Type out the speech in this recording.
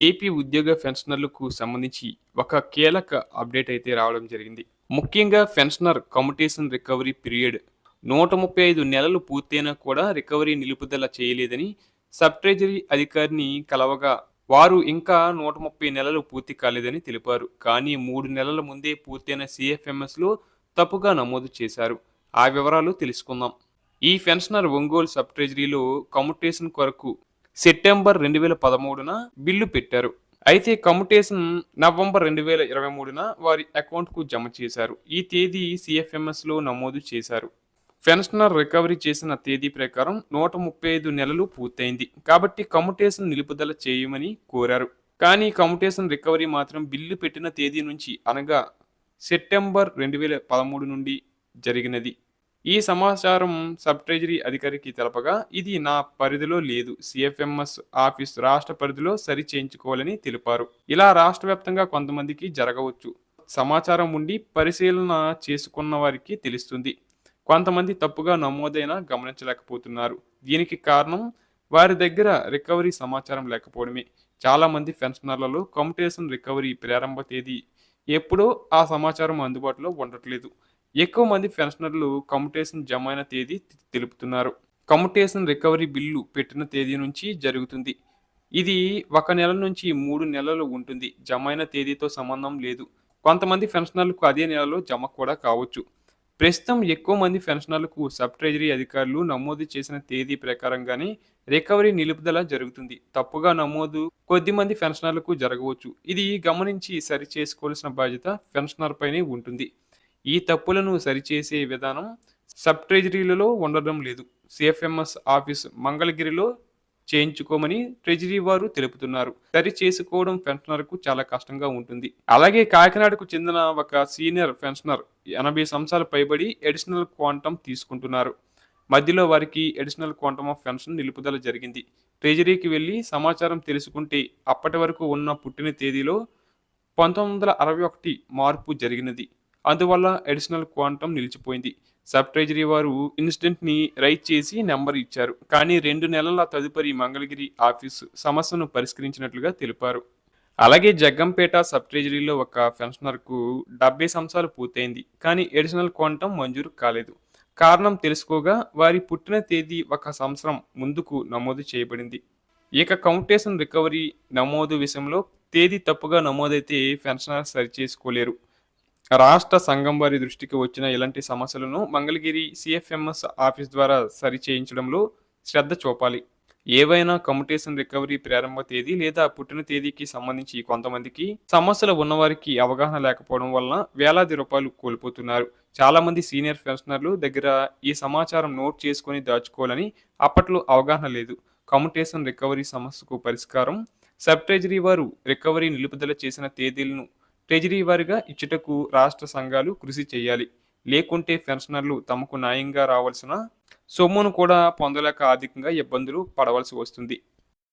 AP ఉద్యోగ పెన్షనర్లకు సంబంధించి ఒక కీలక అప్డేట్ అయితే రావడం జరిగింది. ముఖ్యంగా పెన్షనర్ కమ్యుటేషన్ రికవరీ పీరియడ్ 135 నెలలు పూర్తయినా కూడా రికవరీ నిలుపుదల చేయలేదని సబ్ ట్రెజరీ అధికారిని కలవగా వారు ఇంకా 130 నెలలు పూర్తి కాలేదని తెలిపారు. కానీ 3 నెలల ముందే పూర్తయిన సీఎఫ్ఎంఎస్లో తప్పుగా నమోదు చేశారు. ఆ వివరాలు తెలుసుకుందాం. ఈ పెన్షనర్ ఒంగోలు సబ్ ట్రెజరీలో కమ్యుటేషన్ కొరకు సెప్టెంబర్ 2013న బిల్లు పెట్టారు. అయితే కమ్యుటేషన్ నవంబర్ 2023న వారి అకౌంట్‌కు జమ చేశారు. ఈ తేదీ సీఎఫ్ఎంఎస్‌లో నమోదు చేశారు. పెన్షనర్ రికవరీ చేసిన తేదీ ప్రకారం 135 నెలలు పూర్తయింది. కాబట్టి కమ్యుటేషన్ నిలుపుదల చేయమని కోరారు. కానీ కమ్యుటేషన్ రికవరీ మాత్రం బిల్లు పెట్టిన తేదీ నుంచి అనగా సెప్టెంబర్ 2013 నుండి జరిగినది. ఈ సమాచారం సబ్ ట్రెజరీ అధికారికి తెలపగా ఇది నా పరిధిలో లేదు. సీఎఫ్ఎంఎస్ ఆఫీస్ రాష్ట్ర పరిధిలో సరి చేయించుకోవాలని తెలిపారు. ఇలా రాష్ట్ర వ్యాప్తంగా కొంతమందికి జరగవచ్చు. సమాచారం ఉండి పరిశీలన చేసుకున్న వారికి తెలుస్తుంది. కొంతమంది తప్పుగా నమోదైనా గమనించలేకపోతున్నారు. దీనికి కారణం వారి దగ్గర రికవరీ సమాచారం లేకపోవడమే. చాలా మంది పెన్షనర్లలో కమ్యుటేషన్ రికవరీ ప్రారంభ తేదీ ఎప్పుడో ఆ సమాచారం అందుబాటులో ఉండట్లేదు. ఎక్కువ మంది పెన్షనర్లు కమ్యుటేషన్ జమైన తేదీ తెలుపుతున్నారు. కమ్యుటేషన్ రికవరీ బిల్లు పెట్టిన తేదీ నుంచి జరుగుతుంది. ఇది 1 నెల నుంచి 3 నెలలు ఉంటుంది. జమైన తేదీతో సంబంధం లేదు. కొంతమంది పెన్షనర్లకు అదే నెలలో జమ కూడా కావచ్చు. ప్రస్తుతం ఎక్కువ మంది పెన్షనర్లకు సబ్ ట్రెజరీ అధికారులు నమోదు చేసిన తేదీ ప్రకారంగానే రికవరీ నిలుపుదల జరుగుతుంది. తప్పుగా నమోదు కొద్ది మంది పెన్షనర్లకు జరగవచ్చు. ఇది గమనించి సరి చేసుకోవాల్సిన బాధ్యత పెన్షనర్ పైనే ఉంటుంది. ఈ తప్పులను సరిచేసే విధానం సబ్ ట్రెజరీలలో ఉండడం లేదు. సిఎఫ్ఎంఎస్ ఆఫీస్ మంగళగిరిలో చేయించుకోమని ట్రెజరీ వారు తెలుపుతున్నారు. సరి చేసుకోవడం పెన్షనర్కు చాలా కష్టంగా ఉంటుంది. అలాగే కాకినాడకు చెందిన ఒక సీనియర్ పెన్షనర్ 80 సంవత్సరాలు పైబడి అడిషనల్ క్వాంటమ్ తీసుకుంటున్నారు. మధ్యలో వారికి అడిషనల్ క్వాంటమ్ ఆఫ్ పెన్షన్ నిలుపుదల జరిగింది. ట్రెజరీకి వెళ్లి సమాచారం తెలుసుకుంటే అప్పటి వరకు ఉన్న పుట్టిన తేదీలో 1961 మార్పు జరిగినది. అందువల్ల అడిషనల్ క్వాంటమ్ నిలిచిపోయింది. సబ్ ట్రెజరీ వారు ఇన్సిడెంట్‌ని రైట్ చేసి నంబర్ ఇచ్చారు. కానీ 2 నెలల తదుపరి మంగళగిరి ఆఫీసు సమస్యను పరిష్కరించినట్లుగా తెలిపారు. అలాగే జగ్గంపేట సబ్ ట్రెజరీలో ఒక పెన్షనర్‌కు 70 సంవత్సరాలు పూర్తయింది. కానీ అడిషనల్ క్వాంటమ్ మంజూరు కాలేదు. కారణం తెలుసుకోగా వారి పుట్టిన తేదీ 1 సంవత్సరం ముందుకు నమోదు చేయబడింది. ఇక కమ్యుటేషన్ రికవరీ నమోదు విషయంలో తేదీ తప్పుగా నమోదైతే పెన్షనర్ సరిచేసుకోలేరు. రాష్ట్ర సంఘం వారి దృష్టికి వచ్చిన ఇలాంటి సమస్యలను మంగళగిరి సీఎఫ్ఎంఎస్ ఆఫీస్ ద్వారా సరి చేయించడంలో శ్రద్ధ చూపాలి. ఏవైనా కమ్యుటేషన్ రికవరీ ప్రారంభ తేదీ లేదా పుట్టిన తేదీకి సంబంధించి కొంతమందికి సమస్యలు ఉన్నవారికి అవగాహన లేకపోవడం వలన వేలాది రూపాయలు కోల్పోతున్నారు. చాలా మంది సీనియర్ పెన్షనర్లు దగ్గర ఈ సమాచారం నోట్ చేసుకొని దాచుకోవాలని అప్పట్లో అవగాహన లేదు. కమ్యుటేషన్ రికవరీ సమస్యకు పరిష్కారం సబ్ ట్రెజరీ వారు రికవరీ నిలుపుదల చేసిన తేదీలను ట్రెజరీ వారిగా ఇచ్చుటకు రాష్ట్ర సంఘాలు కృషి చేయాలి. లేకుంటే పెన్షనర్లు తమకు న్యాయంగా రావాల్సిన సొమ్మును కూడా పొందలేక ఆర్థికంగా ఇబ్బందులు పడవలసి వస్తుంది.